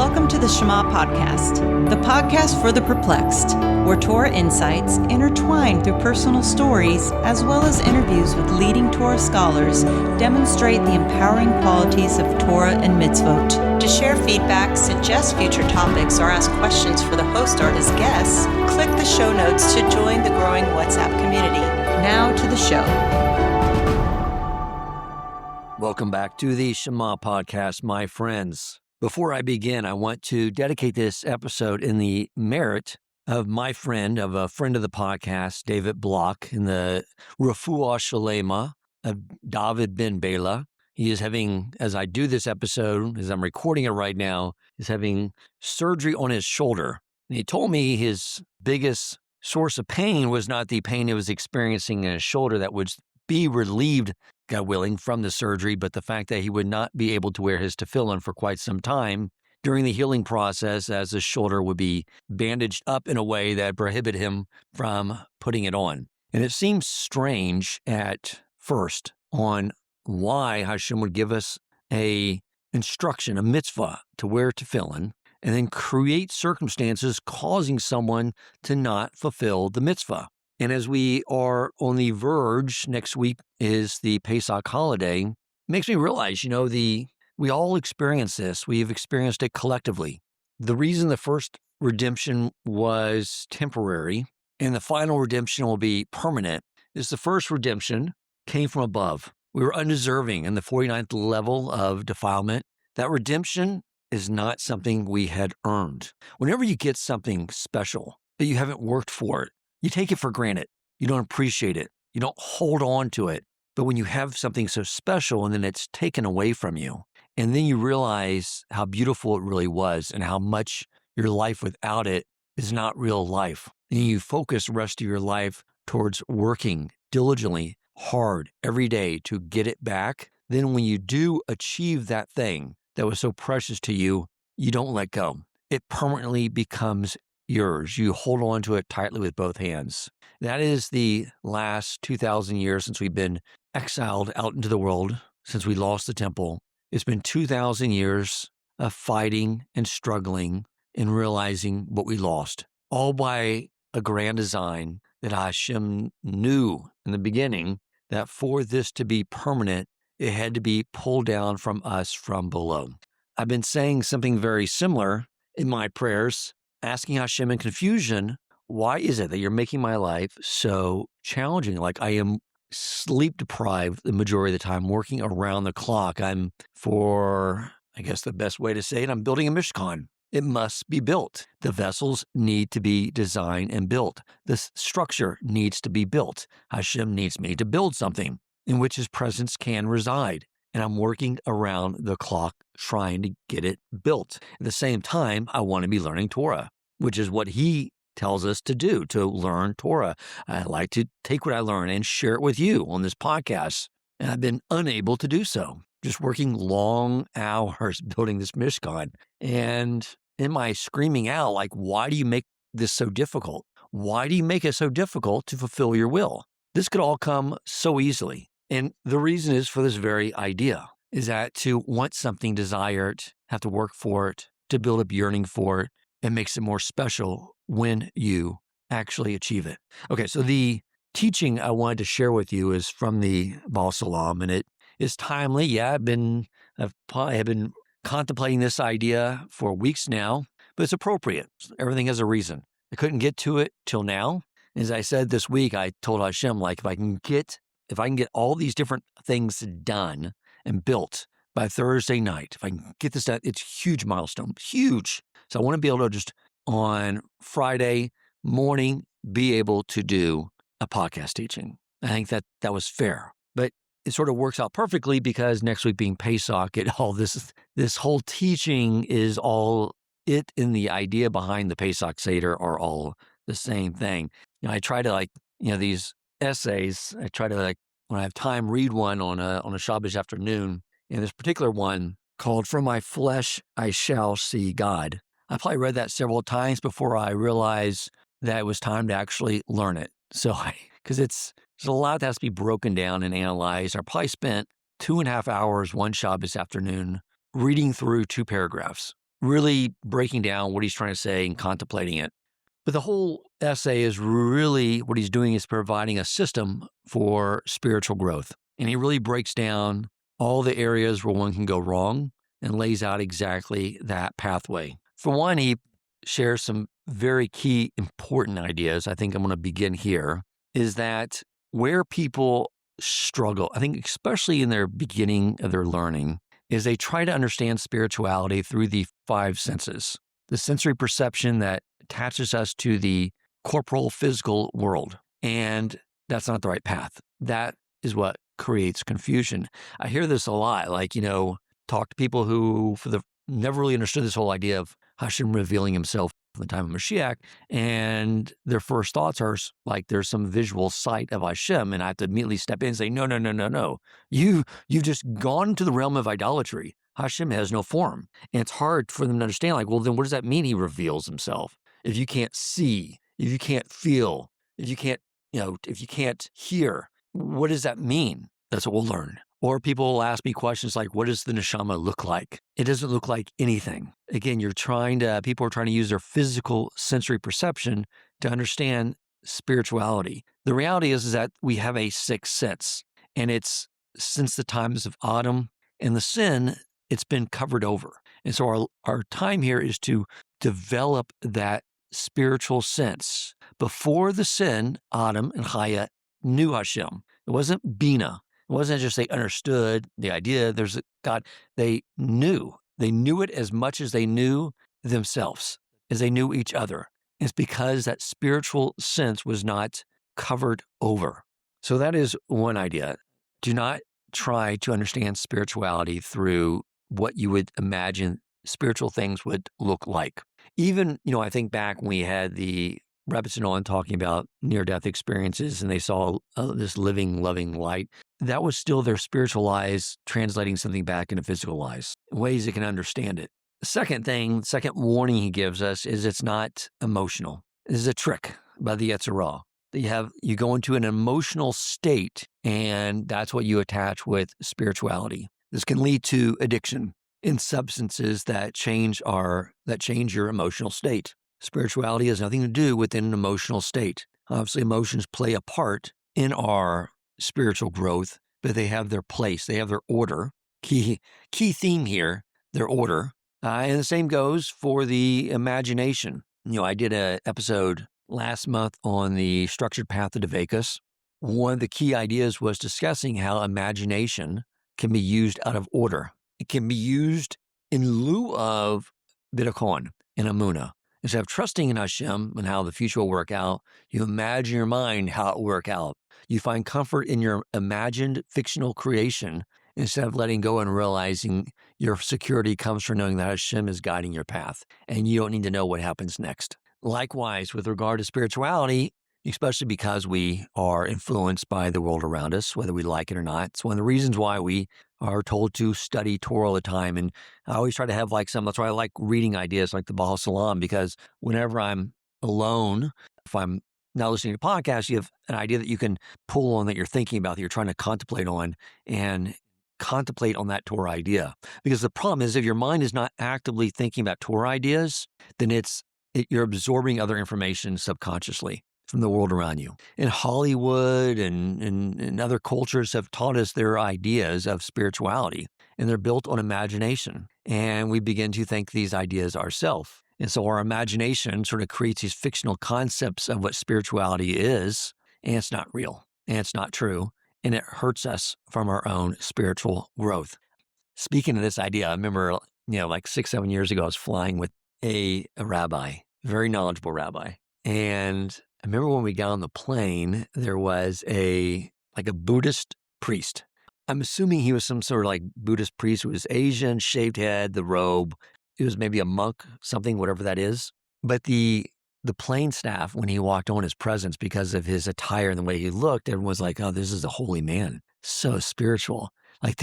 Welcome to the Shema Podcast, the podcast for the perplexed, where Torah insights intertwined through personal stories as well as interviews with leading Torah scholars demonstrate the empowering qualities of Torah and mitzvot. To share feedback, suggest future topics, or ask questions for the host or his guests, click the show notes to join the growing WhatsApp community. Now to the show. Welcome back to the Shema Podcast, my friends. Before I begin, I want to dedicate this episode in the merit of my friend, of a friend of the podcast, David Block, in the Refuah Shalema of David Ben Bela. He is having, as I do this episode, as I'm recording it right now, is having surgery on his shoulder. And he told me his biggest source of pain was not the pain he was experiencing in his shoulder that would be relieved, God willing, from the surgery, but the fact that he would not be able to wear his tefillin for quite some time during the healing process, as his shoulder would be bandaged up in a way that prohibited him from putting it on. And it seems strange at first on why Hashem would give us a instruction, a mitzvah, to wear tefillin, and then create circumstances causing someone to not fulfill the mitzvah. And as we are on the verge, next week is the Pesach holiday, it makes me realize, we all experience this. We've experienced it collectively. The reason the first redemption was temporary and the final redemption will be permanent is the first redemption came from above. We were undeserving in the 49th level of defilement. That redemption is not something we had earned. Whenever you get something special that you haven't worked for it, you take it for granted. You don't appreciate it. You don't hold on to it. But when you have something so special and then it's taken away from you, and then you realize how beautiful it really was and how much your life without it is not real life, and you focus the rest of your life towards working diligently, hard, every day to get it back, then when you do achieve that thing that was so precious to you, you don't let go. It permanently becomes yours. You hold on to it tightly with both hands. That is the last 2,000 years since we've been exiled out into the world, since we lost the temple. It's been 2,000 years of fighting and struggling and realizing what we lost, all by a grand design that Hashem knew in the beginning that for this to be permanent, it had to be pulled down from us from below. I've been saying something very similar in my prayers, asking Hashem in confusion, why is it that you're making my life so challenging? Like I am sleep deprived the majority of the time, working around the clock. I'm, for, I guess the best way to say it, I'm building a Mishkan. It must be built. The vessels need to be designed and built. This structure needs to be built. Hashem needs me to build something in which his presence can reside. And I'm working around the clock trying to get it built. At the same time, I want to be learning Torah, which is what he tells us to do, to learn Torah. I like to take what I learn and share it with you on this podcast. And I've been unable to do so, just working long hours building this Mishkan. And in my screaming out, like, why do you make this so difficult? Why do you make it so difficult to fulfill your will? This could all come so easily. And the reason is for this very idea, is that to want something desired, have to work for it, to build up yearning for it, it makes it more special when you actually achieve it. Okay, so the teaching I wanted to share with you is from the Baal HaSulam, and it is timely. Yeah, I've probably been contemplating this idea for weeks now, but it's appropriate. Everything has a reason. I couldn't get to it till now. As I said this week, I told Hashem, like, if I can get all these different things done and built by Thursday night, if I can get this done, it's a huge milestone, huge. So I want to be able to just on Friday morning be able to do a podcast teaching. I think that was fair, but it sort of works out perfectly because next week being Pesach, this whole teaching is all it and the idea behind the Pesach Seder are all the same thing. I try to these essays, I try to when I have time, read one on a Shabbos afternoon. And this particular one called "From My Flesh I Shall See God." I probably read that several times before I realized that it was time to actually learn it. So because there's a lot that has to be broken down and analyzed. I probably spent 2.5 hours one Shabbos afternoon reading through 2 paragraphs, really breaking down what he's trying to say and contemplating it. But the whole essay is really what he's doing is providing a system for spiritual growth. And he really breaks down all the areas where one can go wrong and lays out exactly that pathway. For one, he shares some very key important ideas. I think I'm going to begin here, is that where people struggle, I think especially in their beginning of their learning, is they try to understand spirituality through the five senses. The sensory perception that attaches us to the corporal, physical world. And that's not the right path. That is what creates confusion. I hear this a lot, talk to people who never really understood this whole idea of Hashem revealing himself in the time of Mashiach, and their first thoughts are like there's some visual sight of Hashem, and I have to immediately step in and say, no. You've just gone to the realm of idolatry. Hashem has no form. And it's hard for them to understand, well, then what does that mean he reveals himself? If you can't see, if you can't feel, if you can't hear, what does that mean? That's what we'll learn. Or people will ask me questions like, what does the neshama look like? It doesn't look like anything. Again, people are trying to use their physical sensory perception to understand spirituality. The reality is that we have a sixth sense, and it's since the times of Adam and the sin, it's been covered over. And so our time here is to develop that spiritual sense. Before the sin, Adam and Chaya knew Hashem. It wasn't Bina. It wasn't just they understood the idea. There's a God. They knew. They knew it as much as they knew themselves, as they knew each other. It's because that spiritual sense was not covered over. So that is one idea. Do not try to understand spirituality through what you would imagine spiritual things would look like. Even, I think back when we had the Rebbetzin on talking about near-death experiences and they saw this living, loving light, that was still their spiritual eyes translating something back into physical eyes, ways they can understand it. The second warning he gives us is it's not emotional. This is a trick by the Yetzer Hara. You go into an emotional state, and that's what you attach with spirituality. This can lead to addiction in substances that change your emotional state. Spirituality has nothing to do with an emotional state. Obviously, emotions play a part in our spiritual growth, but they have their place. They have their order. Key theme here, their order. And the same goes for the imagination. I did an episode last month on the structured path of Dveikus. One of the key ideas was discussing how imagination can be used out of order. It can be used in lieu of bitachon and emunah. Instead of trusting in Hashem and how the future will work out, you imagine in your mind how it will work out. You find comfort in your imagined fictional creation instead of letting go and realizing your security comes from knowing that Hashem is guiding your path and you don't need to know what happens next. Likewise, with regard to spirituality, especially because we are influenced by the world around us, whether we like it or not. It's one of the reasons why we are told to study Torah all the time. And I always try to have that's why I like reading ideas like the Baal HaSulam, because whenever I'm alone, if I'm not listening to podcasts, you have an idea that you can pull on that you're thinking about, that you're trying to contemplate on, and contemplate on that Torah idea. Because the problem is if your mind is not actively thinking about Torah ideas, then you're absorbing other information subconsciously from the world around you. And Hollywood and other cultures have taught us their ideas of spirituality, and they're built on imagination. And we begin to think these ideas ourselves. And so our imagination sort of creates these fictional concepts of what spirituality is, and it's not real, and it's not true, and it hurts us from our own spiritual growth. Speaking of this idea, I remember, 6-7 years ago, I was flying with a rabbi, very knowledgeable rabbi. And I remember when we got on the plane, there was a Buddhist priest. I'm assuming he was some sort of Buddhist priest who was Asian, shaved head, the robe. It was maybe a monk, something, whatever that is. But the plane staff, when he walked on, his presence, because of his attire and the way he looked, everyone was like, oh, this is a holy man. So spiritual.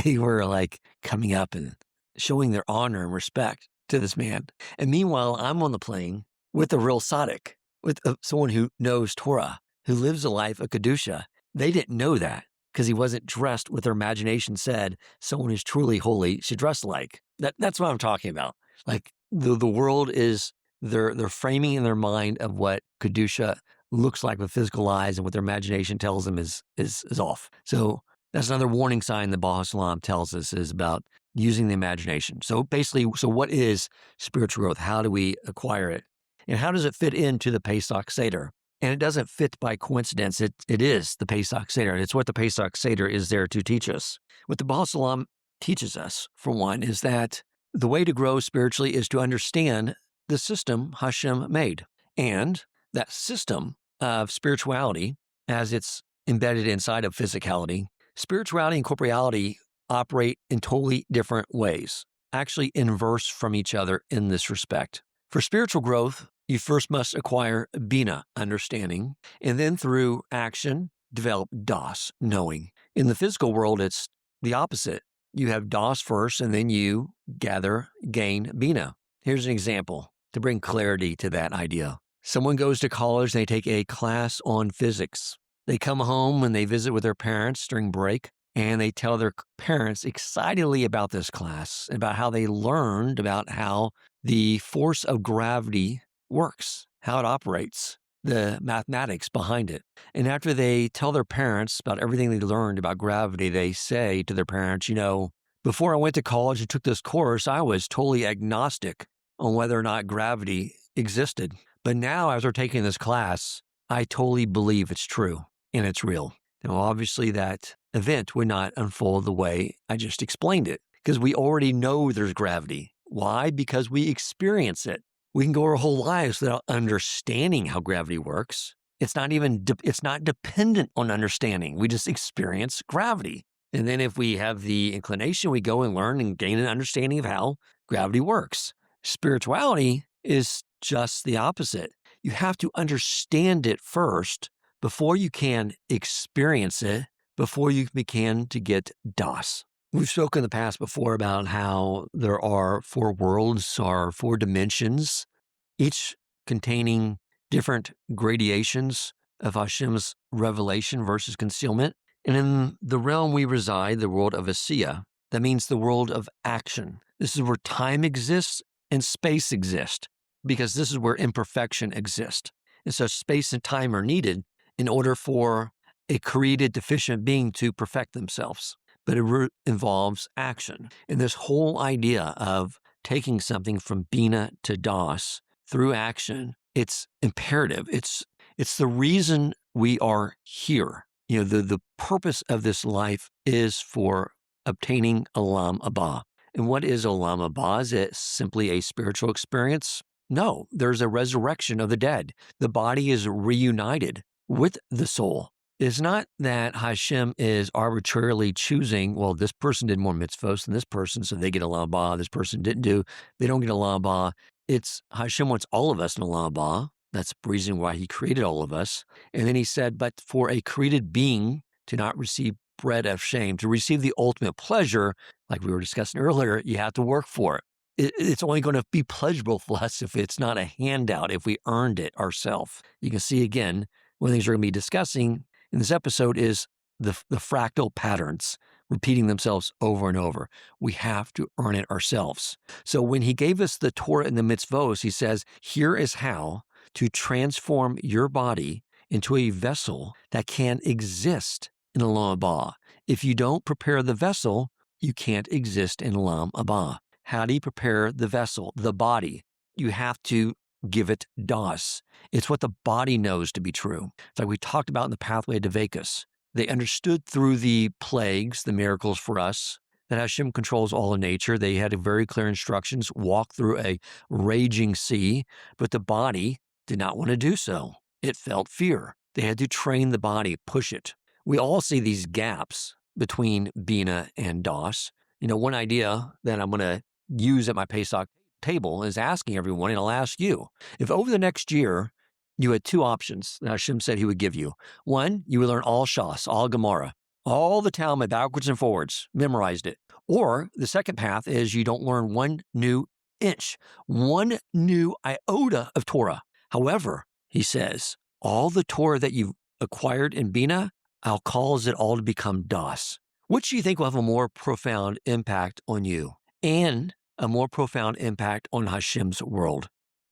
They were coming up and showing their honor and respect to this man. And meanwhile, I'm on the plane with a real tzaddik, with someone who knows Torah, who lives a life of Kedusha. They didn't know that because he wasn't dressed what their imagination said someone who's truly holy should dress like. That's what I'm talking about. the world is, they're framing in their mind of what Kedusha looks like with physical eyes, and what their imagination tells them is off. So that's another warning sign that Baal HaSulam tells us, is about using the imagination. So basically, what is spiritual growth? How do we acquire it? And how does it fit into the Pesach Seder? And it doesn't fit by coincidence. It is the Pesach Seder. It's what the Pesach Seder is there to teach us. What the Baal HaSulam teaches us, for one, is that the way to grow spiritually is to understand the system Hashem made. And that system of spirituality, as it's embedded inside of physicality, spirituality and corporeality operate in totally different ways, actually inverse from each other in this respect. For spiritual growth, you first must acquire Bina, understanding, and then through action, develop Das, knowing. In the physical world, it's the opposite. You have Das first, and then you gain Bina. Here's an example to bring clarity to that idea. Someone goes to college, and they take a class on physics. They come home and they visit with their parents during break, and they tell their parents excitedly about this class, about how they learned about how the force of gravity works, how it operates, the mathematics behind it. And after they tell their parents about everything they learned about gravity, they say to their parents, before I went to college and took this course, I was totally agnostic on whether or not gravity existed. But now, after taking this class, I totally believe it's true and it's real. Now, obviously, that event would not unfold the way I just explained it, because we already know there's gravity. Why? Because we experience it. We can go our whole lives without understanding how gravity works. It's not dependent on understanding. We just experience gravity. And then if we have the inclination, we go and learn and gain an understanding of how gravity works. Spirituality is just the opposite. You have to understand it first before you can experience it, before you begin to get Das. We've spoken in the past before about how there are 4 worlds or 4 dimensions, each containing different gradations of Hashem's revelation versus concealment. And in the realm we reside, the world of Asiya, that means the world of action. This is where time exists and space exist, because this is where imperfection exists. And so space and time are needed in order for a created deficient being to perfect themselves. But it involves action. And this whole idea of taking something from Bina to Das through action, it's imperative. It's the reason we are here. The purpose of this life is for obtaining Olam Haba. And what is Olam Haba? Is it simply a spiritual experience? No, there's a resurrection of the dead. The body is reunited with the soul. It's not that Hashem is arbitrarily choosing, well, this person did more mitzvos than this person, so they get Olam Haba. This person didn't do, they don't get Olam Haba. It's Hashem wants all of us in Olam Haba. That's the reason why he created all of us. And then he said, but for a created being to not receive bread of shame, to receive the ultimate pleasure, like we were discussing earlier, you have to work for it. It's only going to be pleasurable for us if it's not a handout, if we earned it ourselves. You can see again, one of the things we're going to be discussing in this episode is the fractal patterns repeating themselves over and over. We have to earn it ourselves. So when he gave us the Torah and the mitzvos, he says, here is how to transform your body into a vessel that can exist in Olam Haba. If you don't prepare the vessel, you can't exist in Olam Haba. How do you prepare the vessel, the body? You have to give it Das. It's what the body knows to be true. It's like we talked about in the pathway to Vekas. They understood through the plagues, the miracles for us, that Hashem controls all of nature. They had very clear instructions, walk through a raging sea, but the body did not want to do so. It felt fear. They had to train the body, push it. We all see these gaps between Bina and Das. One idea that I'm going to use at my Pesach table is asking everyone, and I'll ask you, if over the next year you had 2 options that Hashem said he would give you. One, you would learn all Shas, all Gemara, all the Talmud backwards and forwards, memorized it. Or the second path is you don't learn 1 new inch, 1 new iota of Torah. However, he says, all the Torah that you've acquired in Bina, I'll cause it all to become Das. Which do you think will have a more profound impact on you? And a more profound impact on Hashem's world?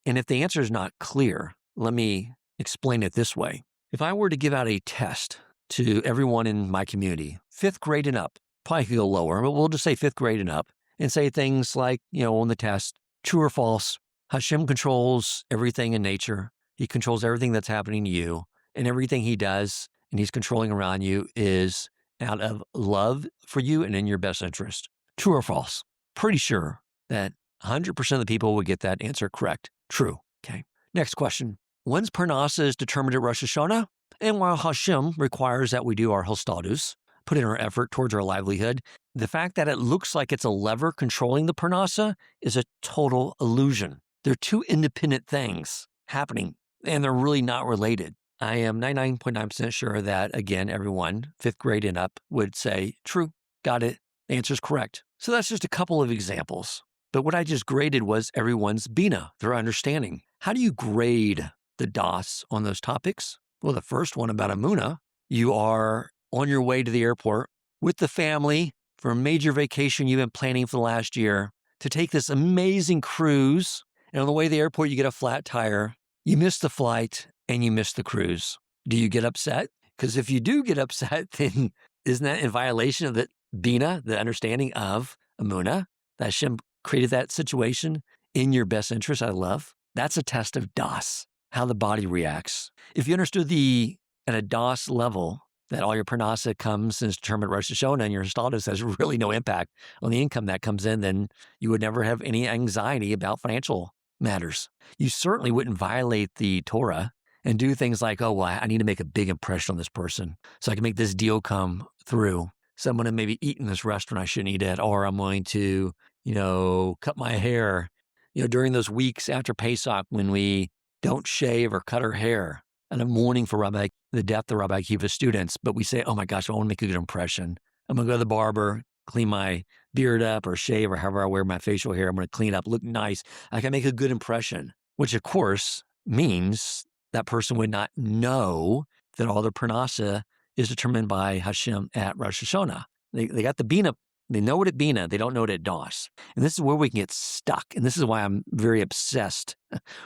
And if the answer is not clear, let me explain it this way. If I were to give out a test to everyone in my community, 5th grade and up, probably could go lower, but we'll just say 5th grade and up, and say things like, on the test, true or false, Hashem controls everything in nature. He controls everything that's happening to you, and everything he does and he's controlling around you is out of love for you and in your best interest. True or false? Pretty sure that 100% of the people would get that answer correct. True. Okay. Next question. When's Parnasa is determined at Rosh Hashanah? And while Hashem requires that we do our hostadus, put in our effort towards our livelihood, the fact that it looks like it's a lever controlling the Parnasa is a total illusion. They're two independent things happening, and they're really not related. I am 99.9% sure that, again, everyone, 5th grade and up, would say, true, got it, the answer's correct. So that's just a couple of examples. But what I just graded was everyone's bina, their understanding. How do you grade the das on those topics? Well, the first one about Amunah, you are on your way to the airport with the family for a major vacation you've been planning for the last year to take this amazing cruise. And on the way to the airport, you get a flat tire. You miss the flight and you miss the cruise. Do you get upset? Because if you do get upset, then isn't that in violation of the bina, the understanding of Amunah, that Hashem created that situation in your best interest out of love? That's a test of das, how the body reacts. If you understood at a das level, that all your parnasa comes and is determined at Rosh Hashanah and your hostadus has really no impact on the income that comes in, then you would never have any anxiety about financial matters. You certainly wouldn't violate the Torah and do things like, oh, well, I need to make a big impression on this person so I can make this deal come through. So I'm going to maybe eat in this restaurant I shouldn't eat at, or I'm going to, cut my hair, during those weeks after Pesach when we don't shave or cut our hair. And I'm mourning for the death of Rabbi Akiva's students, but we say, oh my gosh, I want to make a good impression. I'm going to go to the barber, clean my beard up or shave or however I wear my facial hair. I'm going to clean it up, look nice. I can make a good impression, which of course means that person would not know that all their parnasa is determined by Hashem at Rosh Hashanah. They got the bina. They know it at bina. They don't know it at das. And this is where we can get stuck. And this is why I'm very obsessed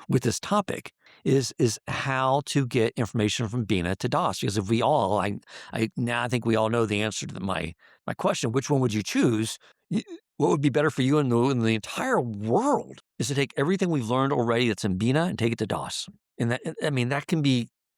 with this topic is how to get information from bina to das. Because if we all, I think we all know the answer to my question, which one would you choose? What would be better for you in the entire world is to take everything we've learned already that's in bina and take it to das. And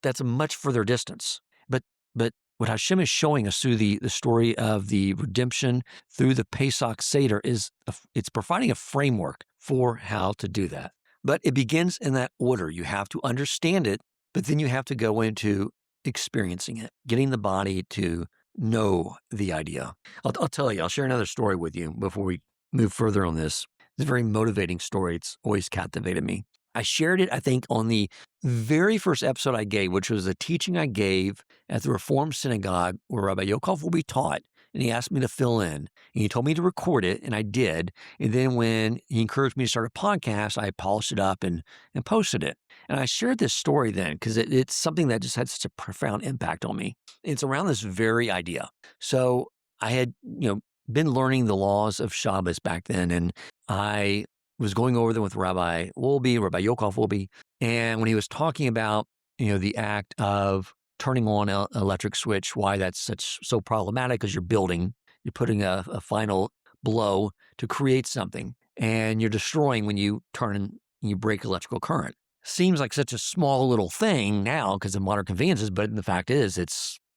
that's a much further distance. But what Hashem is showing us through the story of the redemption through the Pesach Seder is it's providing a framework for how to do that. But it begins in that order. You have to understand it, but then you have to go into experiencing it, getting the body to know the idea. I'll tell you, I'll share another story with you before we move further on this. It's a very motivating story. It's always captivated me. I shared it, I think, on the very first episode I gave, which was a teaching I gave at the Reform Synagogue where Rabbi Yokov will be taught. And he asked me to fill in. And he told me to record it, and I did. And then when he encouraged me to start a podcast, I polished it up and posted it. And I shared this story then because it's something that just had such a profound impact on me. It's around this very idea. So I had, been learning the laws of Shabbos back then, and I was going over them with Rabbi Yokov Wolbe, and when he was talking about, the act of turning on an electric switch, why that's so problematic because you're putting a final blow to create something, and you're destroying when you turn and you break electrical current. Seems like such a small little thing now because of modern conveniences, but the fact is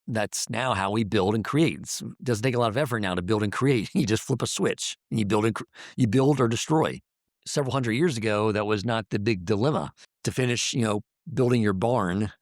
that's now how we build and create. It doesn't take a lot of effort now to build and create. You just flip a switch and you build or destroy. Several hundred years ago, that was not the big dilemma to finish, building your barn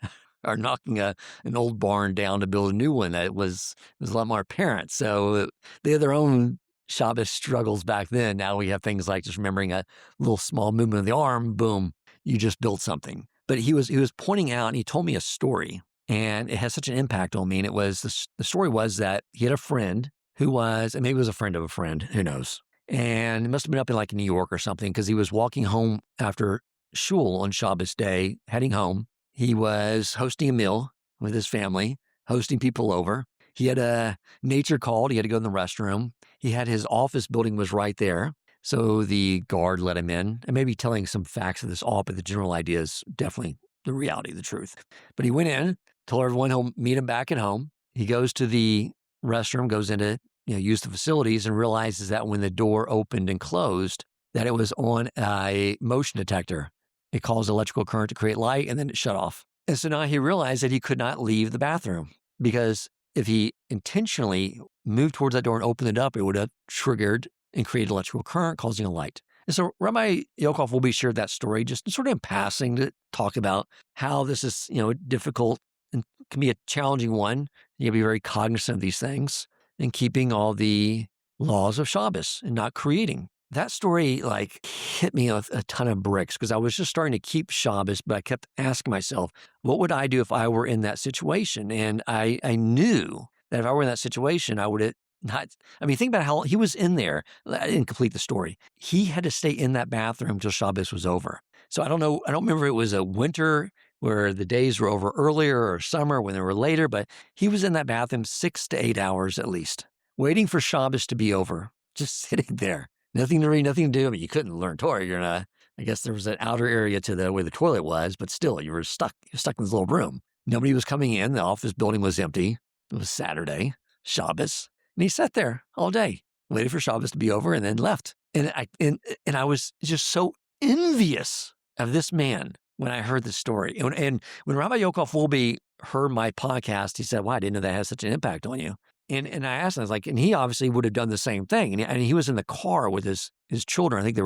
or knocking an old barn down to build a new one. It was a lot more apparent. So they had their own Shabbos struggles back then. Now we have things like just remembering a little small movement of the arm, boom, you just built something. But he was pointing out, and he told me a story, and it has such an impact on me. And it was the story was that he had a friend who was, and maybe it was a friend of a friend, who knows. And it must have been up in New York or something because he was walking home after shul on Shabbos day, heading home. He was hosting a meal with his family, hosting people over. He had a nature called. He had to go in the restroom. He had his office building was right there. So the guard let him in, and maybe telling some facts of this all, but the general idea is definitely the reality, the truth. But he went in, told everyone he'll meet him back at home. He goes to the restroom, goes into use the facilities, and realizes that when the door opened and closed, that it was on a motion detector. It caused electrical current to create light, and then it shut off. And so now he realized that he could not leave the bathroom because if he intentionally moved towards that door and opened it up, it would have triggered and created electrical current, causing a light. And so Rabbi Yokov will be shared that story just sort of in passing to talk about how this is, difficult and can be a challenging one. You have to be very cognizant of these things and keeping all the laws of Shabbos and not creating. That story hit me with a ton of bricks because I was just starting to keep Shabbos, but I kept asking myself, what would I do if I were in that situation? And I knew that if I were in that situation, I would have not. I mean, think about how he was in there. I didn't complete the story. He had to stay in that bathroom until Shabbos was over. So I don't know. I don't remember if it was a winter where the days were over earlier or summer when they were later, but he was in that bathroom 6 to 8 hours at least, waiting for Shabbos to be over, just sitting there. Nothing to read, nothing to do. I mean, you couldn't learn Torah. I guess there was an outer area to where the toilet was, but still, you were stuck. You're stuck in this little room. Nobody was coming in. The office building was empty. It was Saturday, Shabbos, and he sat there all day, waited for Shabbos to be over, and then left. And I was just so envious of this man when I heard this story. And when Rabbi Yokov Wolbe heard my podcast, he said, "Wow, I didn't know that had such an impact on you." And I asked him, I was like, and he obviously would have done the same thing. And he was in the car with his children. I think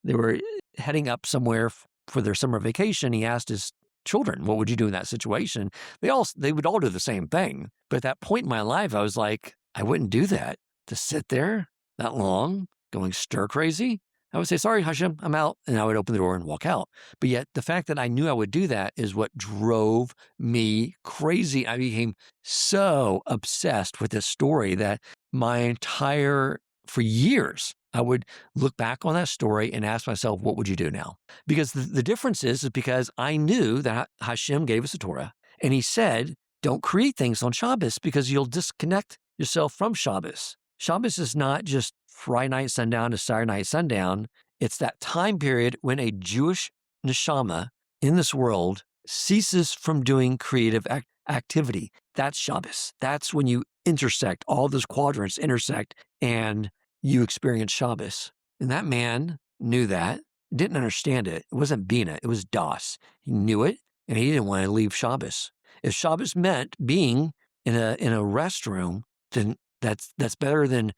they were heading up somewhere for their summer vacation. He asked his children, "What would you do in that situation?" They would all do the same thing. But at that point in my life, I was like, I wouldn't do that. To sit there that long, going stir crazy. I would say, "Sorry, Hashem, I'm out." And I would open the door and walk out. But yet the fact that I knew I would do that is what drove me crazy. I became so obsessed with this story that for years, I would look back on that story and ask myself, what would you do now? Because the difference is because I knew that Hashem gave us the Torah. And he said, don't create things on Shabbos because you'll disconnect yourself from Shabbos. Shabbos is not just Friday night sundown to Saturday night sundown. It's that time period when a Jewish neshama in this world ceases from doing creative activity. That's Shabbos. That's when you intersect, all those quadrants intersect, and you experience Shabbos. And that man knew that, didn't understand it. It wasn't Bina, it was Das. He knew it, and he didn't want to leave Shabbos. If Shabbos meant being in a restroom, then that's better than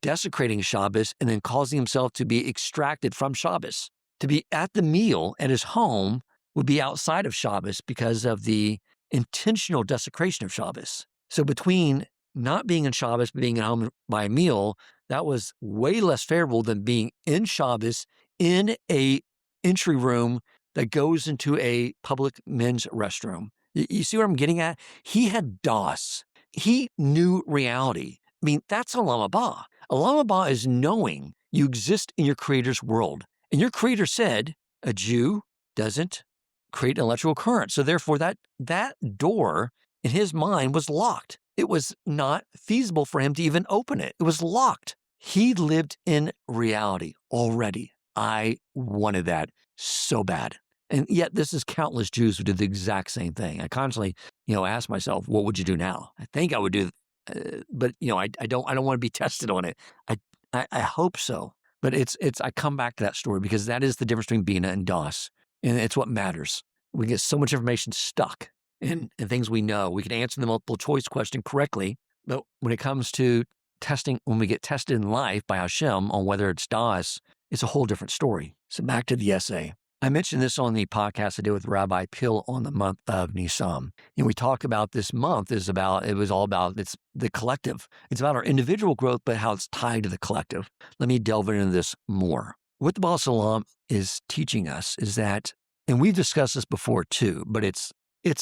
desecrating Shabbos and then causing himself to be extracted from Shabbos. To be at the meal at his home would be outside of Shabbos because of the intentional desecration of Shabbos. So between not being in Shabbos, but being at home by a meal, that was way less favorable than being in Shabbos in a entry room that goes into a public men's restroom. You see what I'm getting at? He had Das. He knew reality. I mean, that's Olam Haba. Olam Haba is knowing you exist in your Creator's world. And your Creator said, a Jew doesn't create an electrical current. So therefore, that door in his mind was locked. It was not feasible for him to even open it. It was locked. He lived in reality already. I wanted that so bad. And yet this is countless Jews who did the exact same thing. I constantly, ask myself, what would you do now? I think I would do, but I don't want to be tested on it. I hope so. But I come back to that story because that is the difference between Bina and Das. And it's what matters. We get so much information stuck in things we know. We can answer the multiple choice question correctly. But when it comes to testing, when we get tested in life by Hashem on whether it's Das, it's a whole different story. So back to the essay. I mentioned this on the podcast I did with Rabbi Pill on the month of Nisan. And we talked about this month it's the collective. It's about our individual growth, but how it's tied to the collective. Let me delve into this more. What the Baal HaSulam is teaching us is that, and we've discussed this before too, but it's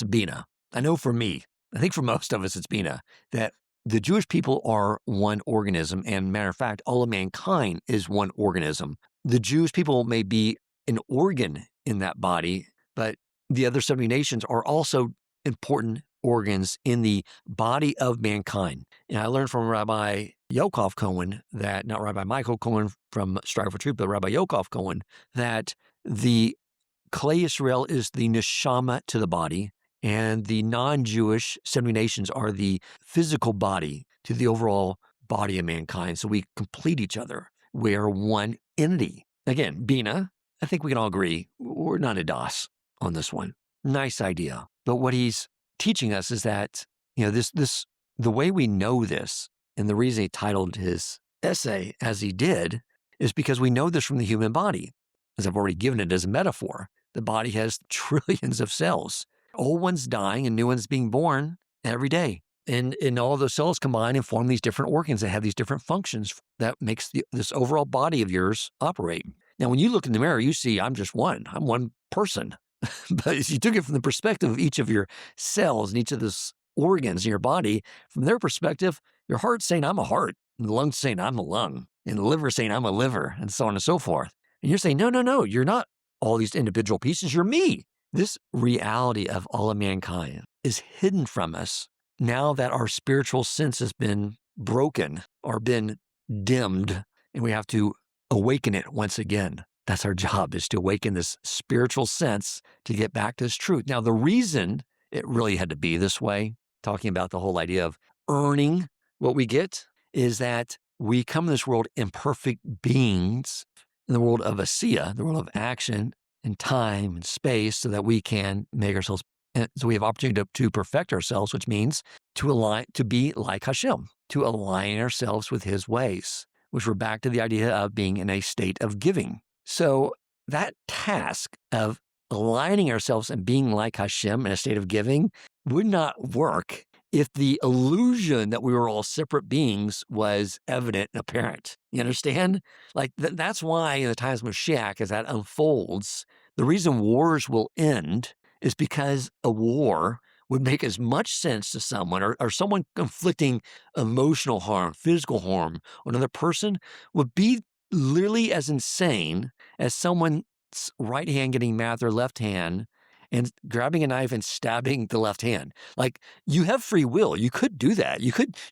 Bina. I know for me, I think for most of us it's Bina, that the Jewish people are one organism, and matter of fact, all of mankind is one organism. The Jewish people may be an organ in that body, but the other 70 nations are also important organs in the body of mankind. And I learned from Rabbi Yokov Cohen, that not Rabbi Michael Cohen from Strive for Truth, but Rabbi Yokov Cohen, that the Klei Yisrael is the neshama to the body, and the non-Jewish 70 nations are the physical body to the overall body of mankind. So we complete each other. We are one entity. Again, Bina, I think we can all agree, we're not a DOS on this one. Nice idea. But what he's teaching us is that, the way we know this, and the reason he titled his essay as he did, is because we know this from the human body. As I've already given it as a metaphor, the body has trillions of cells. Old ones dying and new ones being born every day. And all those cells combine and form these different organs that have these different functions that makes this overall body of yours operate. Now, when you look in the mirror, you see I'm just one. I'm one person. But if you took it from the perspective of each of your cells and each of those organs in your body, from their perspective, your heart's saying I'm a heart, and the lungs saying I'm a lung, and the liver saying I'm a liver, and so on and so forth. And you're saying, no, you're not all these individual pieces, you're me. This reality of all of mankind is hidden from us now that our spiritual sense has been broken or been dimmed, and we have to awaken it once again. That's our job, is to awaken this spiritual sense to get back to this truth. Now, the reason it really had to be this way, talking about the whole idea of earning what we get, is that we come to this world imperfect beings in the world of asiya, the world of action and time and space, so that we can make ourselves, so we have opportunity to perfect ourselves, which means to be like Hashem, to align ourselves with his ways, which we're back to the idea of being in a state of giving. So that task of aligning ourselves and being like Hashem in a state of giving would not work if the illusion that we were all separate beings was evident and apparent. You understand? Like that's why in the times of Mashiach, as that unfolds, the reason wars will end is because a war would make as much sense to someone, or someone inflicting emotional harm, physical harm on another person would be literally as insane as someone's right hand getting mad at their left hand and grabbing a knife and stabbing the left hand. Like, you have free will. You could do that.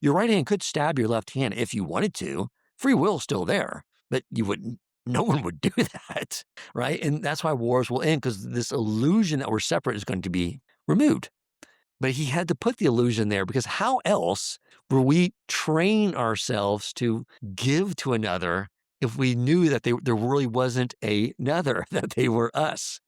Your right hand could stab your left hand if you wanted to. Free will is still there, but no one would do that, right? And that's why wars will end, because this illusion that we're separate is going to be removed. But he had to put the illusion there, because how else will we train ourselves to give to another if we knew that there really wasn't another, that they were us?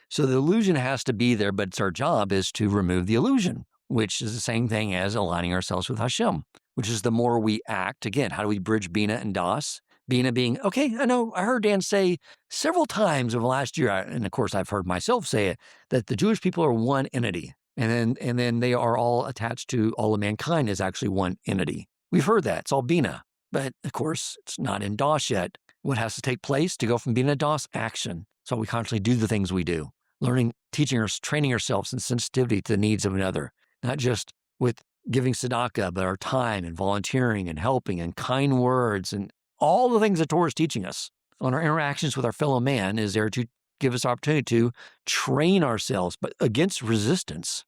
So the illusion has to be there, but it's our job is to remove the illusion, which is the same thing as aligning ourselves with Hashem, which is the more we act. Again, how do we bridge Bina and Das? Bina being, okay, I know, I heard Dan say several times over the last year, and of course I've heard myself say it, that the Jewish people are one entity. And then they are all attached to all of mankind as actually one entity. We've heard that. It's all Bina. But of course, it's not in DOS yet. What has to take place to go from Bina to DOS? Action. So we constantly do the things we do. Learning, teaching, training ourselves in sensitivity to the needs of another. Not just with giving tzedakah, but our time and volunteering and helping and kind words and all the things that Torah is teaching us. On our interactions with our fellow man is there to give us opportunity to train ourselves, but against resistance,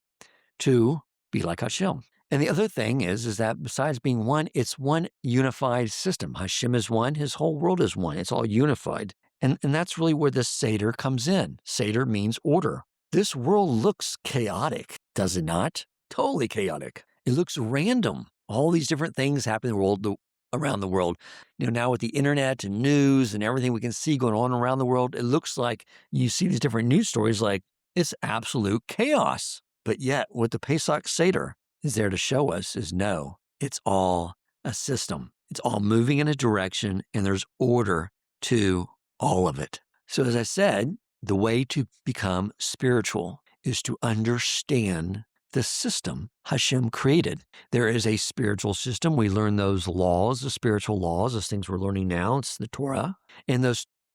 to be like Hashem. And the other thing is that besides being one, it's one unified system. Hashem is one. His whole world is one. It's all unified. And that's really where this Seder comes in. Seder means order. This world looks chaotic, does it not? Totally chaotic. It looks random. All these different things happen in the world, around the world. Now with the internet and news and everything we can see going on around the world, it looks like you see these different news stories like it's absolute chaos. But yet what the Pesach Seder is there to show us is no, it's all a system. It's all moving in a direction, and there's order to all of it. So as I said, the way to become spiritual is to understand the system Hashem created. There is a spiritual system. We learn those laws, the spiritual laws, those things we're learning now. It's the Torah. And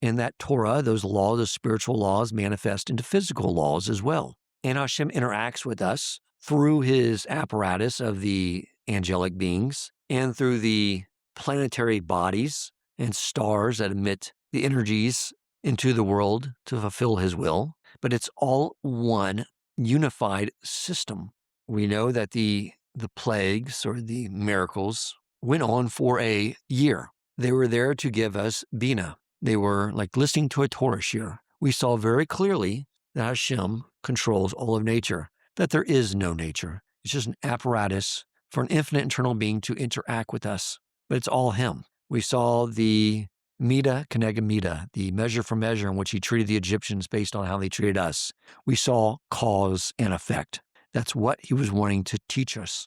in that Torah, those laws, those spiritual laws manifest into physical laws as well. And Hashem interacts with us through his apparatus of the angelic beings and through the planetary bodies and stars that emit the energies into the world to fulfill his will. But it's all one unified system. We know that the plagues or the miracles went on for a year. They were there to give us Bina. They were like listening to a Torah shir. We saw very clearly that Hashem controls all of nature, that there is no nature. It's just an apparatus for an infinite internal being to interact with us, but it's all Him. We saw the Mida Keneged Mida, the measure for measure in which He treated the Egyptians based on how they treated us. We saw cause and effect. That's what He was wanting to teach us.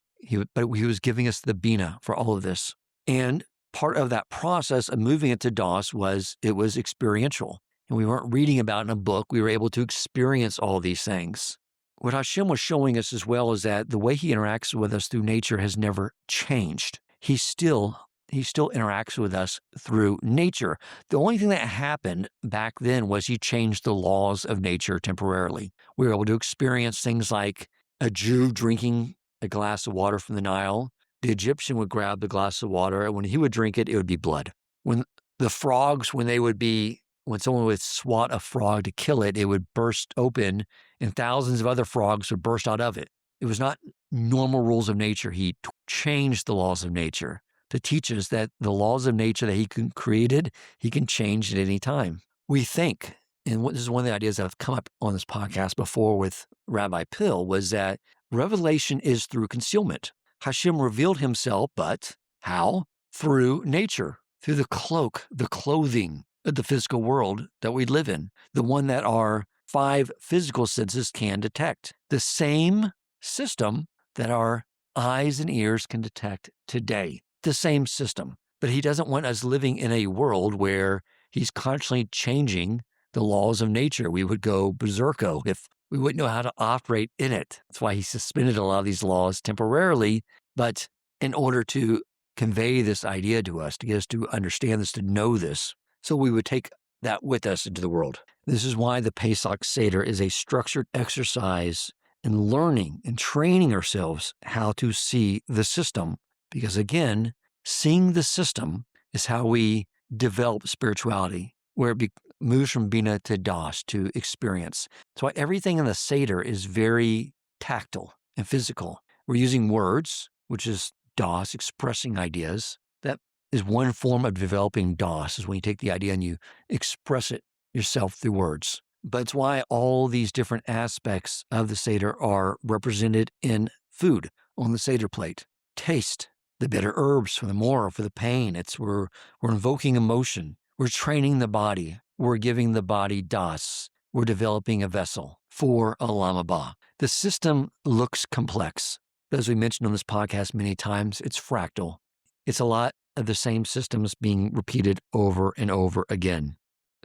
But He was giving us the Bina for all of this. And part of that process of moving it to DOS was experiential. And we weren't reading about it in a book. We were able to experience all these things. What Hashem was showing us as well is that the way He interacts with us through nature has never changed. He still interacts with us through nature. The only thing that happened back then was He changed the laws of nature temporarily. We were able to experience things like a Jew drinking a glass of water from the Nile. The Egyptian would grab the glass of water, and when he would drink it, it would be blood. When the frogs, when someone would swat a frog to kill it, it would burst open, and thousands of other frogs would burst out of it. It was not normal rules of nature. He changed the laws of nature to teach us that the laws of nature that He created, He can change at any time. We think, and this is one of the ideas that have come up on this podcast before with Rabbi Pill, was that revelation is through concealment. Hashem revealed Himself, but how? Through nature, through the cloak, the clothing of the physical world that we live in, the one that our 5 physical senses can detect. The same system that our eyes and ears can detect today. The same system. But He doesn't want us living in a world where He's constantly changing the laws of nature. We would go berserko if we wouldn't know how to operate in it. That's why He suspended a lot of these laws temporarily, but in order to convey this idea to us, to get us to understand this, to know this, so we would take that with us into the world. This is why the Pesach Seder is a structured exercise in learning and training ourselves how to see the system. Because again, seeing the system is how we develop spirituality, where it moves from Bina to Das, to experience. That's why everything in the Seder is very tactile and physical. We're using words, which is Das, expressing ideas. That is one form of developing Das, is when you take the idea and you express it yourself through words. But it's why all these different aspects of the Seder are represented in food on the Seder plate. Taste, the bitter herbs for the more, for the pain. We're invoking emotion. We're training the body. We're giving the body Das. We're developing a vessel for Olam Haba. The system looks complex. But as we mentioned on this podcast many times, it's fractal. It's a lot of the same systems being repeated over and over again.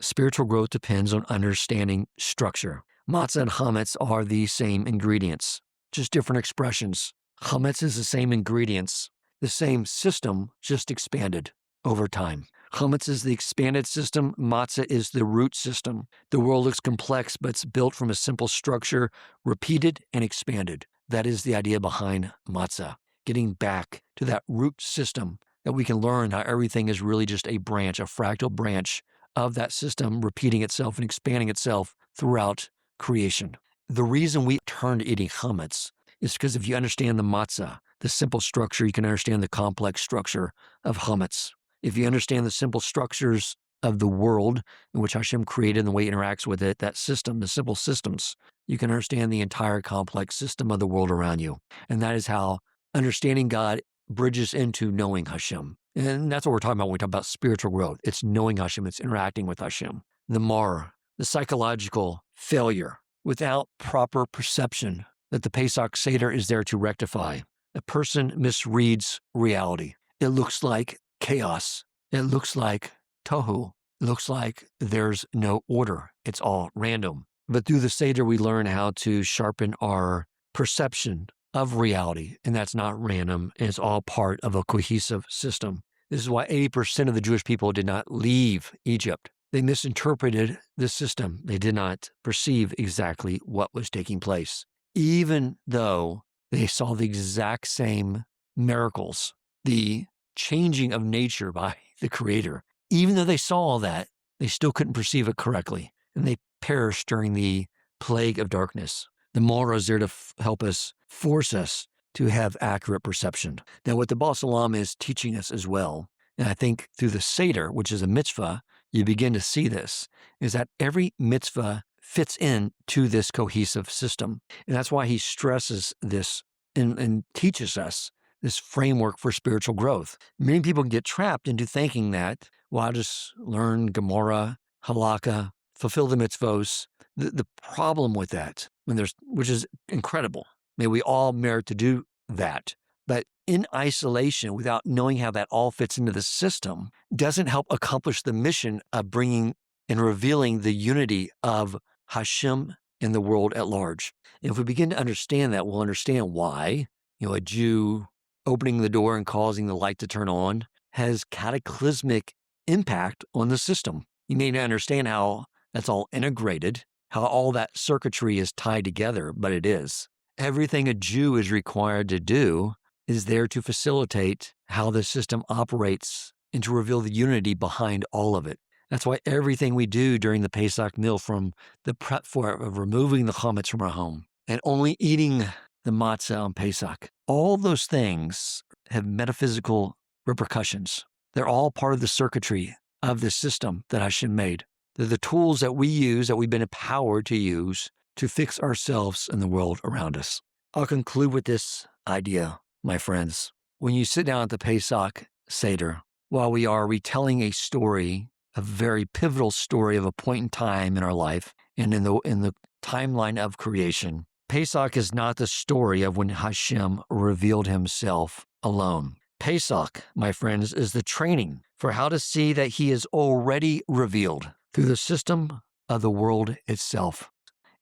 Spiritual growth depends on understanding structure. Matzah and chametz are the same ingredients, just different expressions. Chametz is the same ingredients, the same system, just expanded over time. Chametz is the expanded system. Matzah is the root system. The world looks complex, but it's built from a simple structure, repeated and expanded. That is the idea behind matzah, getting back to that root system that we can learn how everything is really just a branch, a fractal branch of that system, repeating itself and expanding itself throughout creation. The reason we turn to eating chametz is because if you understand the matzah, the simple structure, you can understand the complex structure of chametz. If you understand the simple structures of the world in which Hashem created and the way it interacts with it, that system, the simple systems, you can understand the entire complex system of the world around you. And that is how understanding God bridges into knowing Hashem. And that's what we're talking about when we talk about spiritual growth. It's knowing Hashem. It's interacting with Hashem. The mar, the psychological failure without proper perception that the Pesach Seder is there to rectify. A person misreads reality. It looks like chaos. It looks like tohu. It looks like there's no order. It's all random. But through the Seder, we learn how to sharpen our perception of reality. And that's not random. It's all part of a cohesive system. This is why 80% of the Jewish people did not leave Egypt. They misinterpreted the system. They did not perceive exactly what was taking place. Even though they saw the exact same miracles, the changing of nature by the Creator. Even though they saw all that, they still couldn't perceive it correctly. And they perished during the plague of darkness. The Mora is there to help us, force us to have accurate perception. Now, what the Baal HaSulam is teaching us as well, and I think through the Seder, which is a mitzvah, you begin to see this, is that every mitzvah fits into this cohesive system. And that's why he stresses this and teaches us this framework for spiritual growth. Many people get trapped into thinking that, well, I'll just learn Gemara, Halakha, fulfill the mitzvos. The problem with that, which is incredible, may we all merit to do that. But in isolation, without knowing how that all fits into the system, doesn't help accomplish the mission of bringing and revealing the unity of Hashem in the world at large. And if we begin to understand that, we'll understand why, a Jew opening the door and causing the light to turn on has cataclysmic impact on the system. You may not understand how that's all integrated, how all that circuitry is tied together, but it is. Everything a Jew is required to do is there to facilitate how the system operates and to reveal the unity behind all of it. That's why everything we do during the Pesach meal, from the prep for it, of removing the chametz from our home and only eating the matzah on Pesach, all those things have metaphysical repercussions. They're all part of the circuitry of the system that Hashem made. They're the tools that we use, that we've been empowered to use to fix ourselves and the world around us. I'll conclude with this idea, my friends. When you sit down at the Pesach Seder, while we are retelling a story, a very pivotal story of a point in time in our life and in the timeline of creation, Pesach is not the story of when Hashem revealed himself alone. Pesach, my friends, is the training for how to see that he is already revealed through the system of the world itself.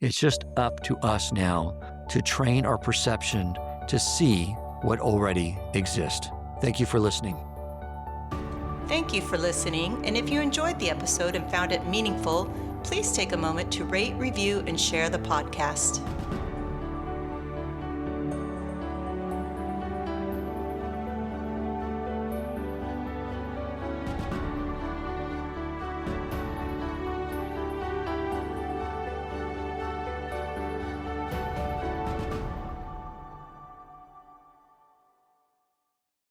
It's just up to us now to train our perception to see what already exists. Thank you for listening. Thank you for listening, and if you enjoyed the episode and found it meaningful, please take a moment to rate, review, and share the podcast.